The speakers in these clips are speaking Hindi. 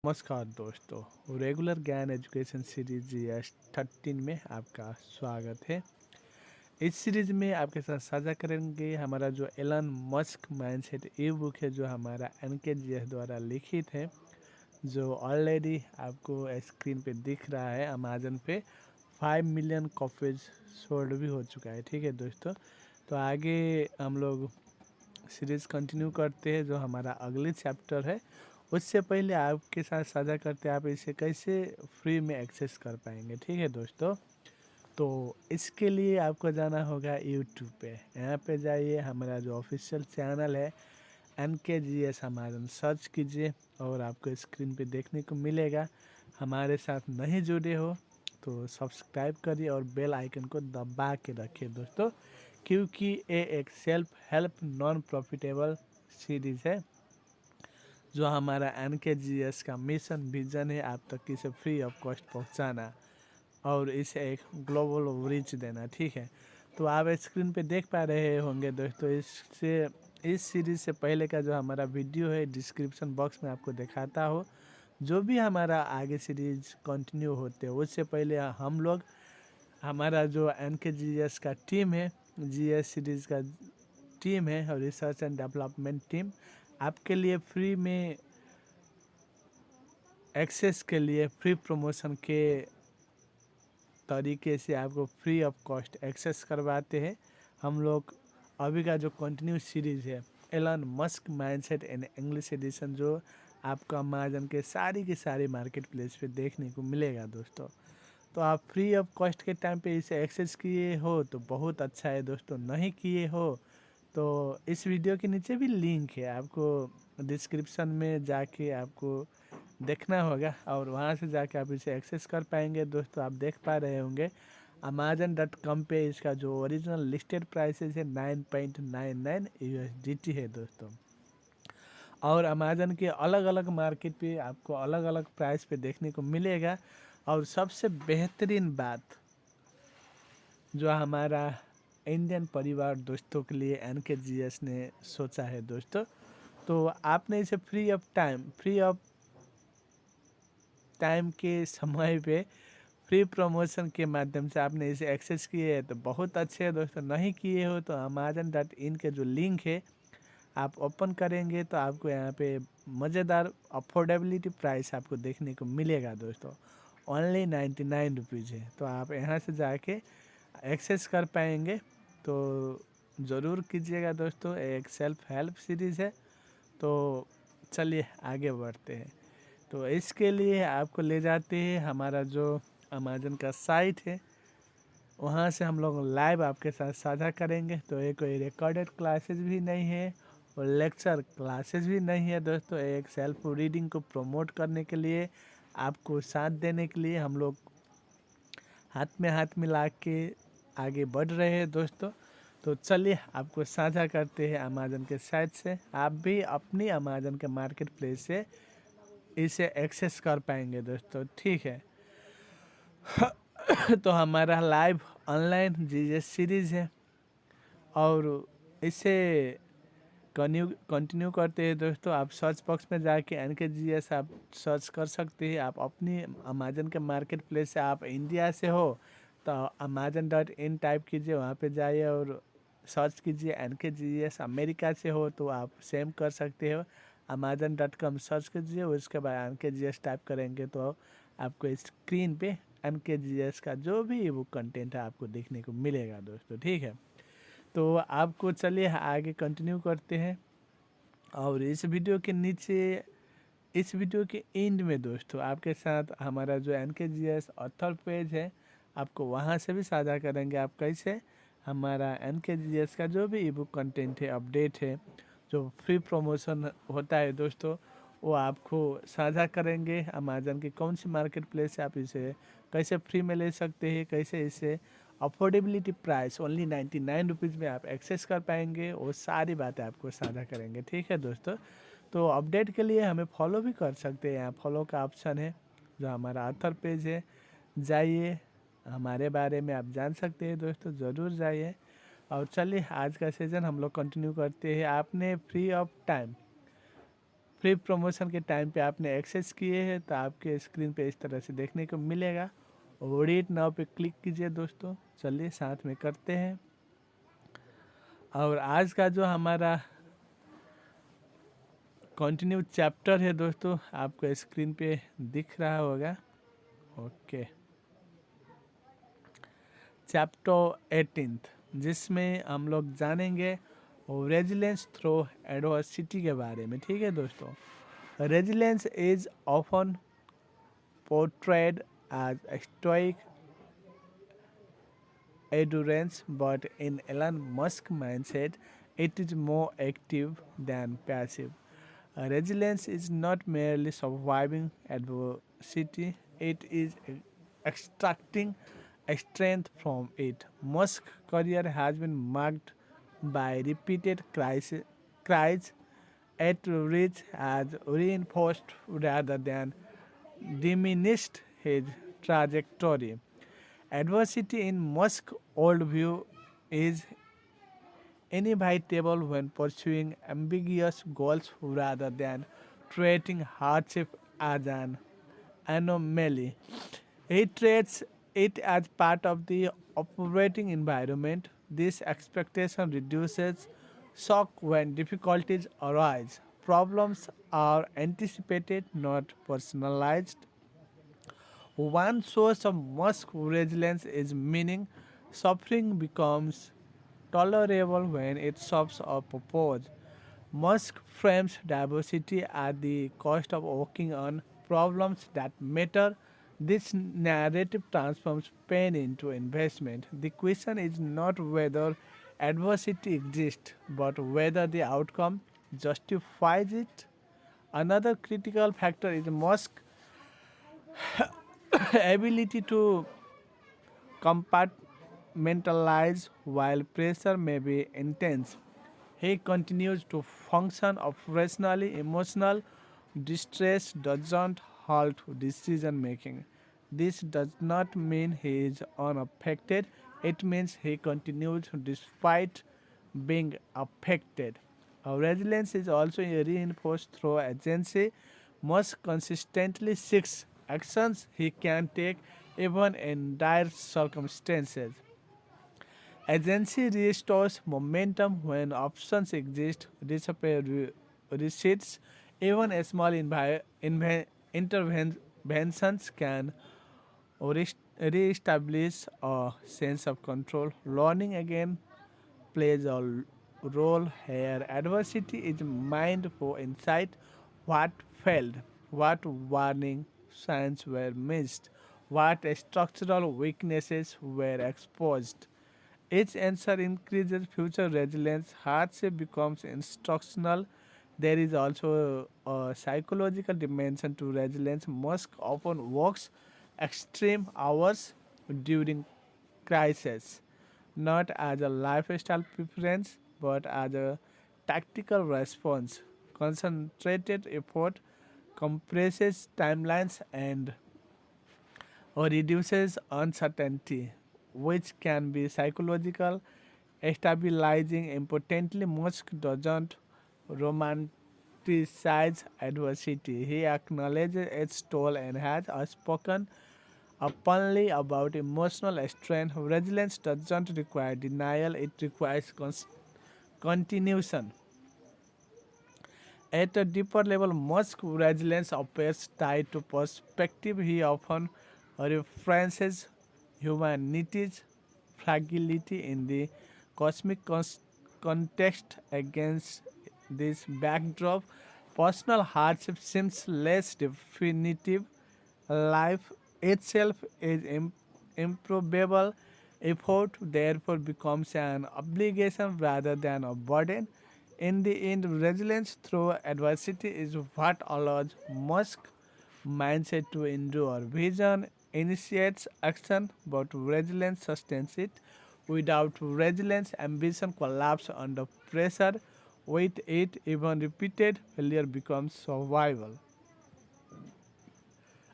नमस्कार दोस्तों। रेगुलर ज्ञान एजुकेशन सीरीज जीएस 13 में आपका स्वागत है। इस सीरीज में आपके साथ साझा करेंगे हमारा जो Elon Musk mindset e book है, जो हमारा एनकेजीएस द्वारा लिखित है, जो ऑलरेडी आपको स्क्रीन पे दिख रहा है। अमेजन पे 5 मिलियन कॉपीज सोल्ड भी हो चुका है। ठीक है दोस्तों, तो आगे हम लोग सीरीज़ कंटिन्यू करते हैं। जो हमारा अगले चैप्टर है, उससे पहले आपके साथ साझा करते हैं आप इसे कैसे फ्री में एक्सेस कर पाएंगे। ठीक है दोस्तों, तो इसके लिए आपको जाना होगा यूट्यूब पे। यहाँ पे जाइए, हमारा जो ऑफिशियल चैनल है एन के जी एस अमेजन सर्च कीजिए और आपको स्क्रीन पे देखने को मिलेगा। हमारे साथ नहीं जुड़े हो तो सब्सक्राइब करिए और बेल आइकन को दबा के रखिए दोस्तों, क्योंकि ये एक self help non profitable series है। जो हमारा एन के जी एस का मिशन विजन है आप तक इसे फ्री ऑफ कॉस्ट पहुंचाना और इसे एक ग्लोबल रीच देना। ठीक है, तो आप स्क्रीन पे देख पा रहे होंगे दोस्तों। इस सीरीज़ से पहले का जो हमारा वीडियो है डिस्क्रिप्शन बॉक्स में आपको दिखाता हो। जो भी हमारा आगे सीरीज कंटिन्यू होते हैं उससे पहले हम लोग, हमारा जो एन के जी एस का टीम है, जी एस सीरीज़ का टीम है और रिसर्च एंड डेवलपमेंट टीम आपके लिए फ्री में एक्सेस के लिए फ्री प्रमोशन के तरीके से आपको फ्री ऑफ कॉस्ट एक्सेस करवाते हैं हम लोग। अभी का जो कंटिन्यू सीरीज़ है Elon Musk mindset in English edition, जो आपको अमेजन के सारी की सारी मार्केट प्लेस पे देखने को मिलेगा दोस्तों। तो आप फ्री ऑफ कॉस्ट के टाइम पे इसे एक्सेस किए हो तो बहुत अच्छा है दोस्तों। नहीं किए हो तो इस वीडियो के नीचे भी लिंक है, आपको डिस्क्रिप्शन में जाके आपको देखना होगा और वहाँ से जाके आप इसे एक्सेस कर पाएंगे दोस्तों। आप देख पा रहे होंगे Amazon.com पे इसका जो ओरिजिनल लिस्टेड प्राइसेस है 9.99 USDT है दोस्तों। और अमेजन के अलग अलग मार्केट पे आपको अलग अलग प्राइस पे देखने को मिलेगा। और सबसे बेहतरीन बात जो हमारा इंडियन परिवार दोस्तों के लिए एन के जी एस ने सोचा है दोस्तों, तो आपने इसे फ्री ऑफ टाइम के समय पे फ्री प्रमोशन के माध्यम से आपने इसे एक्सेस किए है तो बहुत अच्छे है दोस्तों। नहीं किए हो तो Amazon.in के जो लिंक है आप ओपन करेंगे तो आपको यहाँ पे मज़ेदार अफोर्डेबिलिटी प्राइस आपको देखने को मिलेगा दोस्तों। ओनली 99 रुपीज़ है, तो आप यहाँ से जाके एक्सेस कर पाएंगे। तो ज़रूर कीजिएगा दोस्तों, एक सेल्फ हेल्प सीरीज़ है। तो चलिए आगे बढ़ते हैं। तो इसके लिए आपको ले जाते हैं हमारा जो अमेजन का साइट है, वहाँ से हम लोग लाइव आपके साथ साझा करेंगे। तो ये कोई रिकॉर्डेड क्लासेस भी नहीं है और लेक्चर क्लासेस भी नहीं है दोस्तों। एक सेल्फ रीडिंग को प्रमोट करने के लिए, आपको साथ देने के लिए हम लोग हाथ में हाथ मिला के आगे बढ़ रहे हैं दोस्तों। तो चलिए आपको साझा करते हैं अमेजन के साइट से। आप भी अपनी अमेजन के मार्केट प्लेस से इसे एक्सेस कर पाएंगे दोस्तों। ठीक है, तो हमारा लाइव ऑनलाइन जीएस सीरीज़ है और इसे कंटिन्यू करते हैं दोस्तों। आप सर्च बॉक्स में जाके एन के जी एस आप सर्च कर सकते हैं। आप अपनी अमेजन के मार्केट प्लेस से, आप इंडिया से हो तो Amazon.in टाइप कीजिए, वहाँ पे जाइए और सर्च कीजिए एन के जी एस। अमेरिका से हो तो आप सेम कर सकते हो, Amazon.com सर्च कीजिए, उसके बाद एन के जी एस टाइप करेंगे तो आपको स्क्रीन पे एन के जी एस का जो भी बुक कंटेंट है आपको देखने को मिलेगा दोस्तों। ठीक है, तो आपको चलिए आगे कंटिन्यू करते हैं। और इस वीडियो के नीचे, इस वीडियो के एंड में दोस्तों आपके साथ हमारा जो एन के जी एस ऑथर पेज है, आपको वहाँ से भी साझा करेंगे आप कैसे हमारा एन के जी एस का जो भी ई बुक कंटेंट है, अपडेट है, जो फ्री प्रमोशन होता है दोस्तों, वो आपको साझा करेंगे। अमेजन की कौन सी मार्केट प्लेस से आप इसे कैसे फ्री में ले सकते हैं, कैसे इसे अफोर्डेबिलिटी प्राइस ओनली 99 रुपीज़ में आप एक्सेस कर पाएंगे, वो सारी बातें आपको साझा करेंगे। ठीक है दोस्तों, तो अपडेट के लिए हमें फॉलो भी कर सकते हैं। यहाँ फॉलो का ऑप्शन है, जो हमारा ऑथर पेज है, जाइए हमारे बारे में आप जान सकते हैं दोस्तों, ज़रूर जाइए। और चलिए आज का सेशन हम लोग कंटिन्यू करते हैं। आपने फ्री प्रमोशन के टाइम पे आपने एक्सेस किए हैं तो आपके स्क्रीन पे इस तरह से देखने को मिलेगा। रीड नाउ पे क्लिक कीजिए दोस्तों। चलिए साथ में करते हैं। और आज का जो हमारा कंटिन्यू चैप्टर है दोस्तों, आपको स्क्रीन पे दिख रहा होगा। ओके, चैप्टर 18, जिसमें हम लोग जानेंगे रेजिलेंस थ्रू एडवर्सिटी के बारे में। ठीक है दोस्तों, resilience is often portrayed as stoic endurance, but in Elon Musk mindset, it is more active than passive. Resilience is not merely surviving adversity; it is extracting strength from it. Musk's career has been marked by repeated cries at which has reinforced rather than diminished his trajectory. Adversity in Musk's worldview is inevitable when pursuing ambiguous goals rather than treating hardship as an anomaly. He treats it as part of the operating environment. This expectation reduces shock when difficulties arise. Problems are anticipated, not personalized. One source of Musk's resilience is meaning. Suffering becomes tolerable when it serves a purpose. Musk frames diversity at the cost of working on problems that matter. This narrative transforms pain into investment. The question is not whether adversity exists, but whether the outcome justifies it. Another critical factor is Musk's ability to compartmentalize while pressure may be intense. He continues to function operationally. Emotional distress doesn't halt decision making. This does not mean he is unaffected, it means he continues despite being affected. Our resilience is also reinforced through agency. Musk consistently seeks actions he can take even in dire circumstances. Agency restores momentum when options exist, disappear receipts. Even a small interventions can re-establish a sense of control. Learning again plays a role here. Adversity is mined for insight. What failed? What warning signs were missed? What structural weaknesses were exposed? Each answer increases future resilience. Hardship becomes instructional. There is also a psychological dimension to resilience. Musk often works extreme hours during crisis, not as a lifestyle preference, but as a tactical response. Concentrated effort compresses timelines and or reduces uncertainty, which can be psychological, stabilizing. Importantly, Musk doesn't romanticize adversity. He acknowledges its toll and has spoken openly about emotional strength. Resilience doesn't require denial, it requires continuation. At a deeper level, Musk's resilience appears tied to perspective. He often references humanity's fragility in the cosmic context. Against this backdrop, personal hardship seems less definitive. Life itself is improbable. Effort therefore becomes an obligation rather than a burden. In the end, resilience through adversity is what allows Musk mindset to endure. Vision initiates action, but resilience sustains it. Without resilience, ambition collapses under pressure. With it, even repeated failure becomes survival.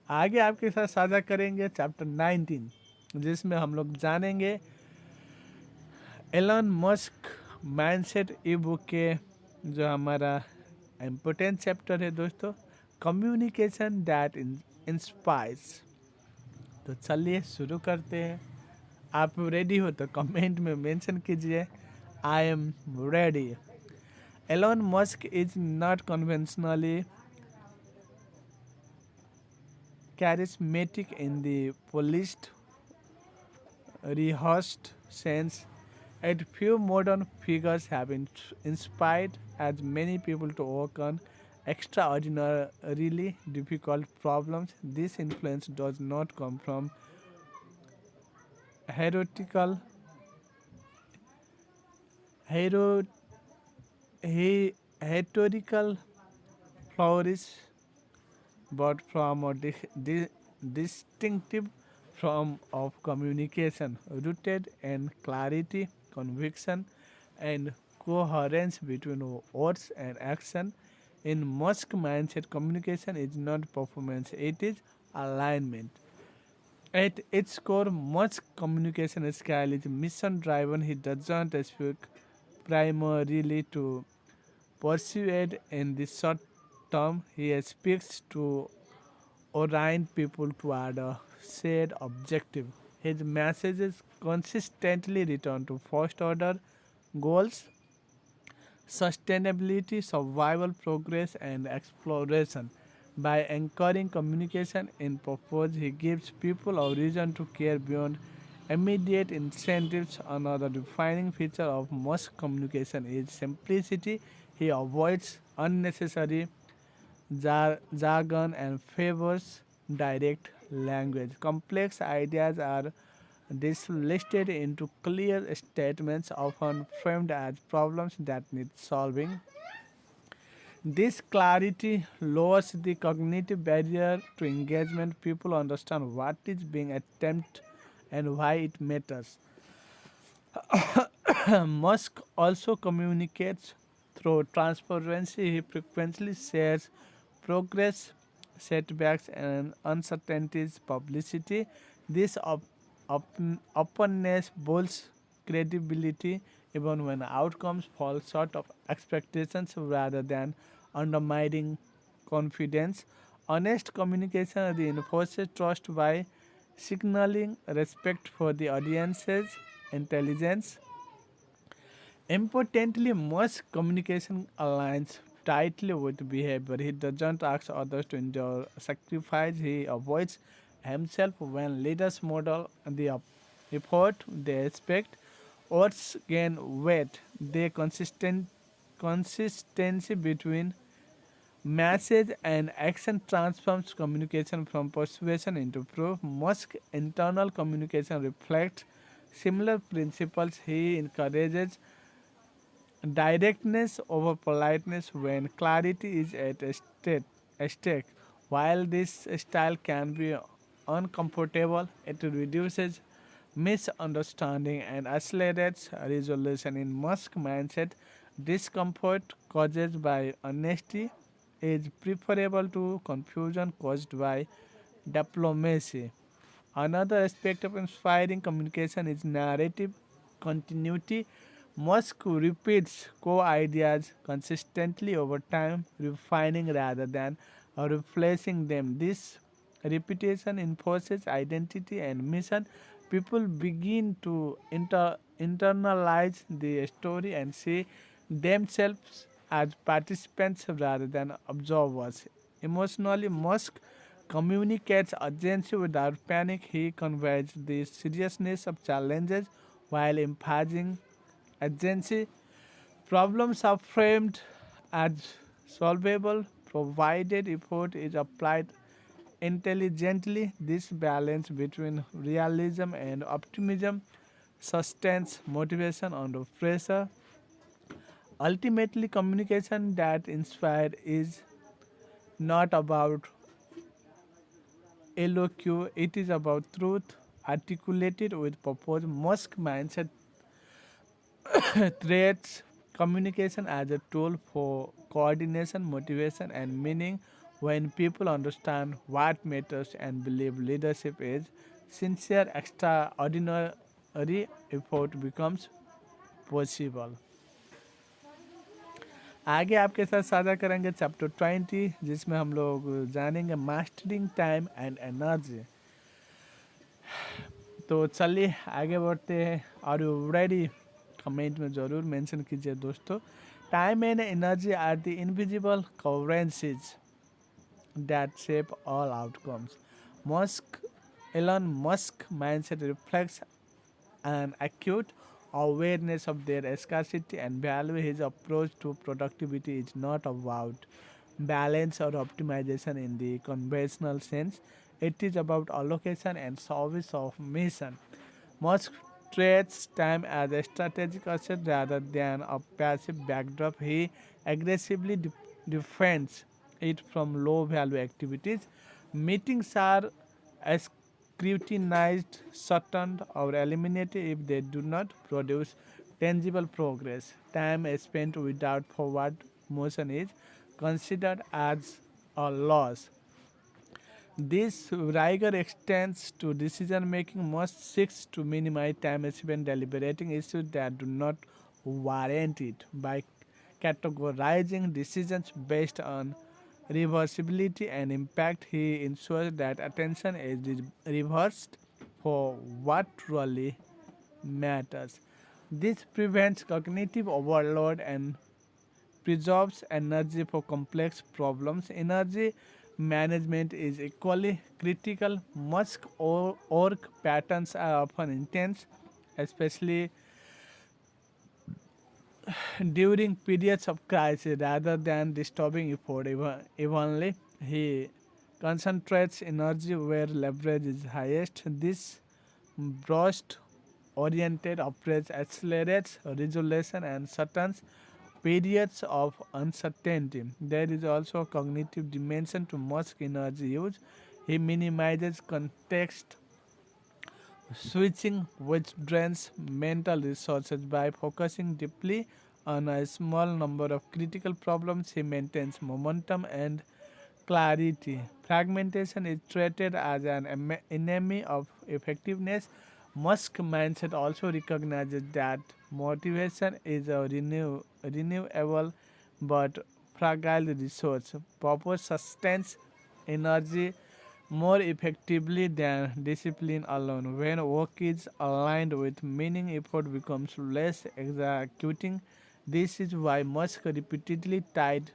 आगे आपके साथ साझा करेंगे चैप्टर 19, जिसमें हम लोग जानेंगे Elon Musk mindset e book के जो हमारा इम्पोर्टेंट चैप्टर है दोस्तों, कम्युनिकेशन दैट इंस्पायर्स। तो चलिए शुरू करते हैं। आप रेडी हो तो कमेंट में मेंशन कीजिए, I am ready. Elon Musk is not conventionally charismatic in the polished, rehearsed sense. Yet few modern figures have inspired as many people to overcome extraordinarily difficult problems. This influence does not come from heretical, hero, rhetorical flourish, but from a distinctive form of communication rooted in clarity, conviction, and coherence between words and action. In Musk mindset, communication is not performance, it is alignment. At its core, Musk communication style is mission driven. He doesn't speak primarily to persuade in the short term, he speaks to orient people toward a shared objective. His messages consistently return to first order goals, sustainability, survival, progress, and exploration. By anchoring communication in purpose, he gives people a reason to care beyond immediate incentives. Another defining feature of Musk communication is simplicity. He avoids unnecessary jargon and favors direct language. Complex ideas are listed into clear statements, often framed as problems that need solving. This clarity lowers the cognitive barrier to engagement. People understand what is being attempted and why it matters. Musk also communicates through transparency. He frequently shares progress, setbacks, and uncertainties publicity. This openness builds credibility even when outcomes fall short of expectations rather than undermining confidence. Honest communication reinforces trust by signaling respect for the audience's intelligence. Importantly, Musk's communication aligns tightly with behavior. He doesn't ask others to endure sacrifice. He avoids himself when leaders model the effort they expect. Words gain weight. The consistency between message and action transforms communication from persuasion into proof. Musk's internal communication reflects similar principles. He encourages directness over politeness when clarity is at stake. While this style can be uncomfortable, it reduces misunderstanding and accelerates resolution. In Musk mindset, discomfort caused by honesty is preferable to confusion caused by diplomacy. Another aspect of inspiring communication is narrative continuity. Musk repeats core ideas consistently over time, refining rather than replacing them. This repetition enforces identity and mission. People begin to internalize the story and see themselves as participants rather than observers. Emotionally, Musk communicates urgency without panic. He conveys the seriousness of challenges while emphasizing agency. Problems are framed as solvable provided effort is applied intelligently. This balance between realism and optimism sustains motivation under pressure. Ultimately, communication that inspires is not about eloquence, it is about truth articulated with purpose. Musk mindset treats communication as a tool for coordination, motivation, and meaning. When people understand what matters and believe leadership is sincere, extraordinary effort becomes possible. आगे आपके साथ साझा करेंगे चैप्टर 20, जिसमें हम लोग जानेंगे मास्टरिंग टाइम एंड एनर्जी। तो चलिए आगे बढ़ते हैं। और रेडी, कमेंट में ज़रूर मेंशन कीजिए दोस्तों। Time and energy are the invisible currencies that shape all outcomes. Musk, Elon Musk mindset reflects an acute awareness of their scarcity and value. His approach to productivity is not about balance or optimization in the conventional sense. It is about allocation and service of mission. Musk treats time as a strategic asset rather than a passive backdrop. He aggressively defends it from low value activities. Meetings are scrutinized, shortened, or eliminated if they do not produce tangible progress. Time spent without forward motion is considered as a loss. This rigor extends to decision making. Most seeks to minimize time spent deliberating issues that do not warrant it by categorizing decisions based on reversibility and impact. He ensures that attention is reversed for what truly matters. This prevents cognitive overload and preserves energy for complex problems. Energy management is equally critical. Musk work patterns are often intense, especially during periods of crisis. Rather than disturbing effort evenly, he concentrates energy where leverage is highest. This burst oriented approach accelerates resolution and shortens periods of uncertainty. There is also a cognitive dimension to Musk energy use. He minimizes context switching, which drains mental resources. By focusing deeply on a small number of critical problems, he maintains momentum and clarity. Fragmentation is treated as an enemy of effectiveness. Musk mindset also recognizes that motivation is a renewable but fragile resource. Purpose sustains energy more effectively than discipline alone. When work is aligned with meaning, effort becomes less executing. This is why Musk repeatedly tied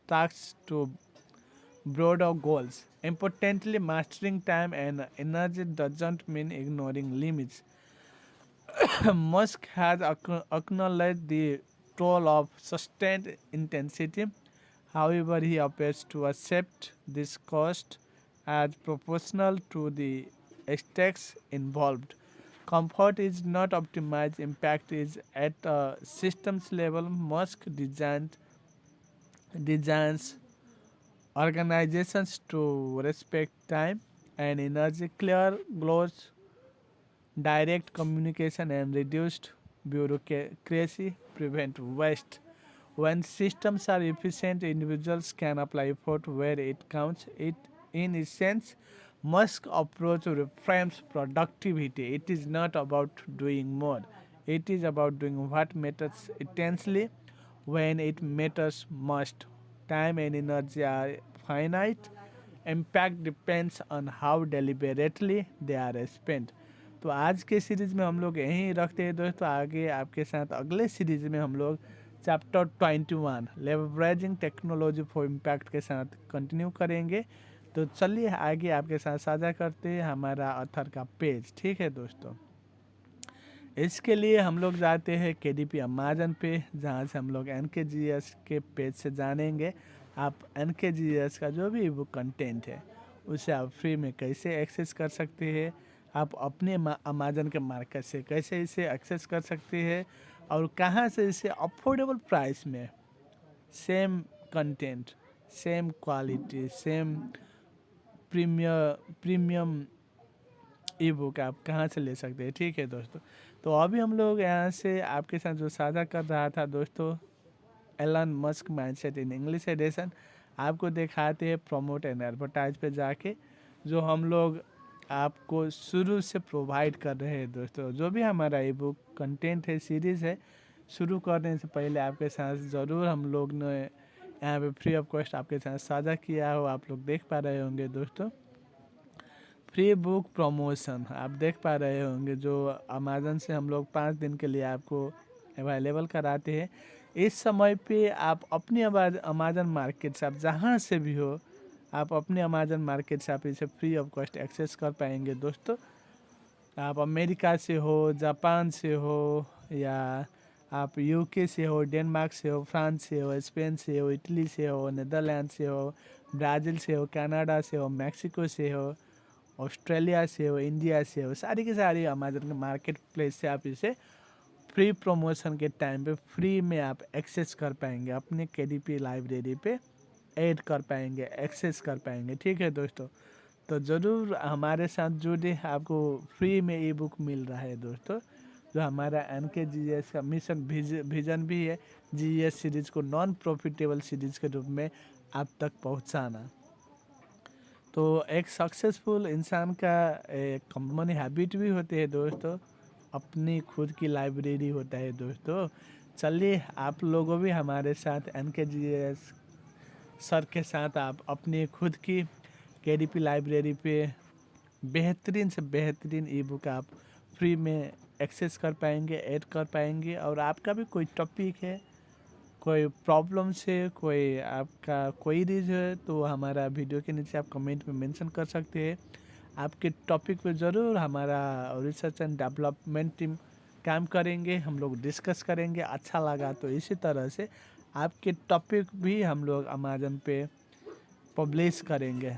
tasks to broader goals. Importantly, mastering time and energy doesn't mean ignoring limits. Musk has acknowledged the toll of sustained intensity. However, he appears to accept this cost as proportional to the stakes involved. Comfort is not optimized, impact is at a systems level. Musk designs organizations to respect time and energy. Clear goals, direct communication, and reduced bureaucracy prevent waste. When systems are efficient, individuals can apply effort where it counts. It, in essence, Musk approach reframes productivity. It is not about doing more. It is about doing what matters intensely when it matters most. Time and energy are finite. Impact depends on how deliberately they are spent. तो आज के सीरीज़ में हम लोग यहीं रखते हैं दोस्तों। आगे आपके साथ अगले सीरीज़ में हम लोग chapter 21 leveraging technology for impact के साथ कंटिन्यू करेंगे। तो चलिए आगे आपके साथ साझा करते हैं हमारा ऑथर का पेज। ठीक है दोस्तों, इसके लिए हम लोग जाते हैं KDP अमेजन पे, जहाँ से हम लोग NKGS के पेज से जानेंगे आप NKGS का जो भी बुक कंटेंट है उसे आप फ्री में कैसे एक्सेस कर सकते हैं, आप अपने अमेजन के मार्केट से कैसे इसे एक्सेस कर सकते हैं, और कहाँ से इसे अफोर्डेबल प्राइस में same content, same quality, same premium ई बुक आप कहाँ से ले सकते हैं। ठीक है दोस्तों, तो अभी हम लोग यहाँ से आपके साथ जो साझा कर रहा था दोस्तों, Elon Musk mindset in English edition, आपको दिखाते हैं प्रमोट एंड एडवर्टाइज पे जाके, जो हम लोग आपको शुरू से प्रोवाइड कर रहे हैं दोस्तों। जो भी हमारा ई बुक कंटेंट है, सीरीज़ है, शुरू करने से पहले आपके साथ ज़रूर हम लोग ने यहाँ पे फ्री ऑफ कॉस्ट आपके साथ साझा किया हो, आप लोग देख पा रहे होंगे दोस्तों। फ्री बुक प्रमोशन आप देख पा रहे होंगे, जो अमेज़न से हम लोग 5 दिन के लिए आपको अवेलेबल कराते हैं। इस समय पे आप अपनी अमेज़न मार्केट से, आप जहाँ से भी हो, आप अपने अमेज़न मार्केट से आप इसे फ्री ऑफ कॉस्ट एक्सेस कर पाएंगे दोस्तों। आप अमेरिका से हो, जापान से हो, या आप यूके से हो, डेनमार्क से हो, फ्रांस से हो, स्पेन से हो, इटली से हो, नीदरलैंड से हो, ब्राज़ील से हो, कनाडा से हो, मैक्सिको से हो, ऑस्ट्रेलिया से हो, इंडिया से हो, सारी की सारी अमेज़न के मार्केट प्लेस से आप इसे फ्री प्रमोशन के टाइम पे फ्री में आप एक्सेस कर पाएंगे, अपने केडीपी लाइब्रेरी पे ऐड कर पाएंगे, एक्सेस कर पाएंगे। ठीक है दोस्तों, तो ज़रूर हमारे साथ जुड़े, आपको फ्री में ई बुक मिल रहा है दोस्तों। जो हमारा NKGS का मिशन विजन भी है, GS सीरीज़ को नॉन प्रॉफिटेबल सीरीज़ के रूप में आप तक पहुंचाना। तो एक सक्सेसफुल इंसान का एक कॉमन हैबिट भी होते हैं दोस्तों, अपनी खुद की लाइब्रेरी होता है दोस्तों। चलिए आप लोगों भी हमारे साथ NKGS सर के साथ आप अपनी खुद की KDP लाइब्रेरी पे बेहतरीन से बेहतरीन ई बुक आप फ्री में एक्सेस कर पाएंगे, ऐड कर पाएंगे। और आपका भी कोई टॉपिक है, कोई प्रॉब्लम से, कोई आपका क्वेरीज है, तो हमारा वीडियो के नीचे आप कमेंट में मेंशन कर सकते हैं। आपके टॉपिक पे ज़रूर हमारा रिसर्च एंड डेवलपमेंट टीम काम करेंगे, हम लोग डिस्कस करेंगे। अच्छा लगा तो इसी तरह से आपके टॉपिक भी हम लोग अमेज़न पे पब्लिश करेंगे,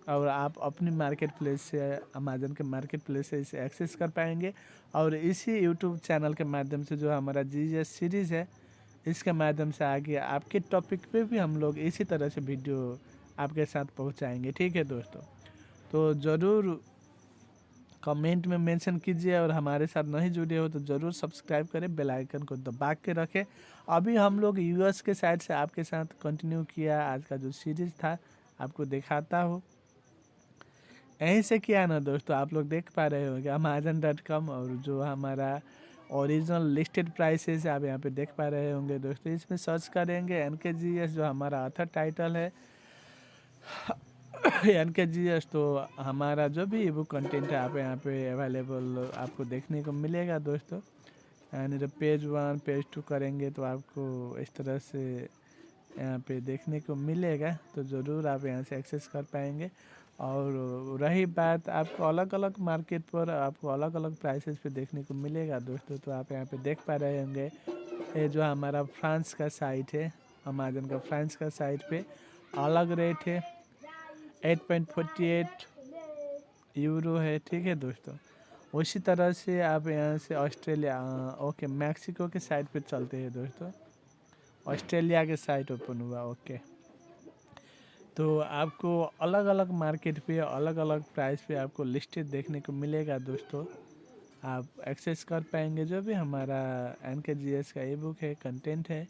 और आप अपनी मार्केट प्लेस से, अमेज़न के मार्केट प्लेस से इसे एक्सेस कर पाएंगे। और इसी यूट्यूब चैनल के माध्यम से, जो हमारा GS सीरीज़ है, इसके माध्यम से आगे आपके टॉपिक पे भी हम लोग इसी तरह से वीडियो आपके साथ पहुंचाएंगे। ठीक है दोस्तों, तो ज़रूर कमेंट में मेंशन कीजिए, और हमारे साथ नहीं जुड़े हो तो ज़रूर सब्सक्राइब करें, बेल आइकन को दबा के रखें। अभी हम लोग US के साइड से आपके साथ कंटिन्यू किया, आज का जो सीरीज़ था आपको दिखाता हो। यहीं से किया ना दोस्तों, आप लोग देख पा रहे होंगे Amazon.com, और जो हमारा ओरिजिनल लिस्टेड प्राइसेस आप यहाँ पे देख पा रहे होंगे दोस्तों। इसमें सर्च करेंगे NKGS, जो हमारा ऑथर टाइटल है NKGS, तो हमारा जो भी ई बुक कंटेंट है आप यहाँ पे अवेलेबल आपको देखने को मिलेगा दोस्तों। यानी तो पेज 1 पेज 2 करेंगे तो आपको इस तरह से यहाँ पे देखने को मिलेगा, तो ज़रूर आप यहाँ से एक्सेस कर पाएंगे। और रही बात, आपको अलग अलग मार्केट पर आपको अलग अलग प्राइसेस पे देखने को मिलेगा दोस्तों। तो आप यहाँ पे देख पा रहे होंगे, ये जो हमारा फ्रांस का साइट है, अमेज़न का फ्रांस का साइट पे अलग रेट है, 8.48 यूरो है। ठीक है दोस्तों, उसी तरह से आप यहाँ से ऑस्ट्रेलिया, ओके, मैक्सिको के साइट पे चलते हैं दोस्तों। ऑस्ट्रेलिया के साइट ओपन हुआ, ओके। तो आपको अलग अलग मार्केट पे अलग अलग प्राइस पे आपको लिस्टेड देखने को मिलेगा दोस्तों। आप एक्सेस कर पाएंगे जो भी हमारा NKGS का ई बुक है, कंटेंट है,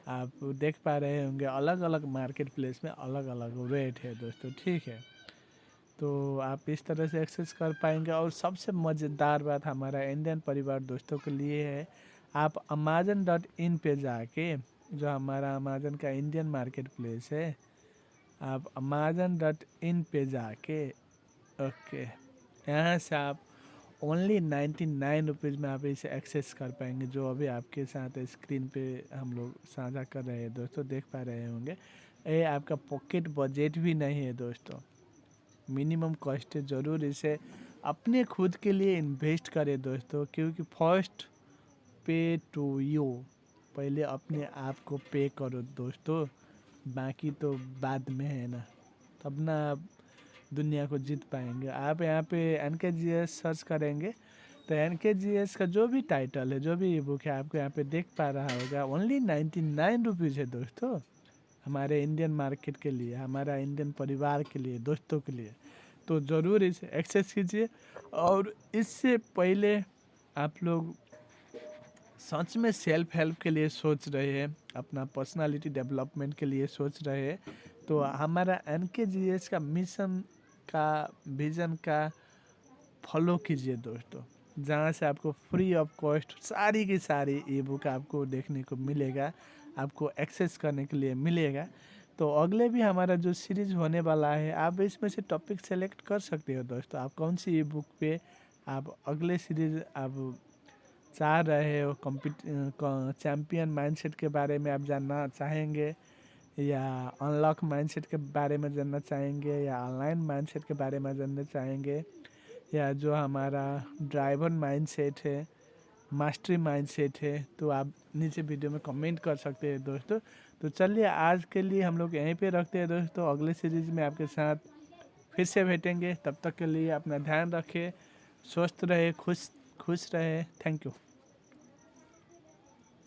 आप देख पा रहे होंगे। अलग अलग मार्केट प्लेस में अलग अलग रेट है दोस्तों। ठीक है, तो आप इस तरह से एक्सेस कर पाएंगे। और सबसे मज़ेदार बात हमारा इंडियन परिवार दोस्तों के लिए है, आप Amazon.in पे जाके, जो हमारा अमेज़न का इंडियन मार्केट प्लेस है, आप Amazon.in पे जाके, ओके, यहाँ से आप ओनली 99 रुपीज़ में आप इसे एक्सेस कर पाएंगे, जो अभी आपके साथ स्क्रीन पे हम लोग साझा कर रहे हैं दोस्तों, देख पा रहे होंगे। ये आपका पॉकेट बजट भी नहीं है दोस्तों, मिनिमम कॉस्ट है। ज़रूर इसे अपने खुद के लिए इन्वेस्ट करें दोस्तों, क्योंकि फर्स्ट पे टू यू, पहले अपने आप को पे करो दोस्तों, बाकी तो बाद में है ना, तब ना आप दुनिया को जीत पाएंगे। आप यहाँ पे NKGS सर्च करेंगे तो NKGS का जो भी टाइटल है, जो भी ई बुक है, आपको यहाँ पे देख पा रहा होगा, ओनली 99 रुपीज़ है दोस्तों, हमारे इंडियन मार्केट के लिए, हमारा इंडियन परिवार के लिए, दोस्तों के लिए। तो ज़रूर इसे एक्सेस कीजिए। और इससे पहले आप लोग सच में सेल्फ हेल्प के लिए सोच रहे हैं, अपना पर्सनालिटी डेवलपमेंट के लिए सोच रहे हैं, तो हमारा NKGS का मिशन का, विज़न का फॉलो कीजिए दोस्तों। जहाँ से आपको फ्री ऑफ कॉस्ट सारी की सारी ई बुक आपको देखने को मिलेगा, आपको एक्सेस करने के लिए मिलेगा। तो अगले भी हमारा जो सीरीज़ होने वाला है, आप इसमें से टॉपिक सेलेक्ट कर सकते हो दोस्तों, आप कौन सी ई बुक पे आप अगले सीरीज़ आप चाह रहे हो। चैम्पियन माइंडसेट के बारे में आप जानना चाहेंगे, या अनलॉक माइंडसेट के बारे में जानना चाहेंगे, या ऑनलाइन माइंडसेट के बारे में जानना चाहेंगे, या जो हमारा ड्राइवर माइंडसेट है, मास्टरी माइंडसेट है, तो आप नीचे वीडियो में कमेंट कर सकते हैं दोस्तों। तो चलिए आज के लिए हम लोग यहीं पे रखते हैं दोस्तों, अगले सीरीज़ में आपके साथ फिर से भेटेंगे। तब तक के लिए अपना ध्यान रखें, स्वस्थ रहे, खुश खुश रहे। Thank you.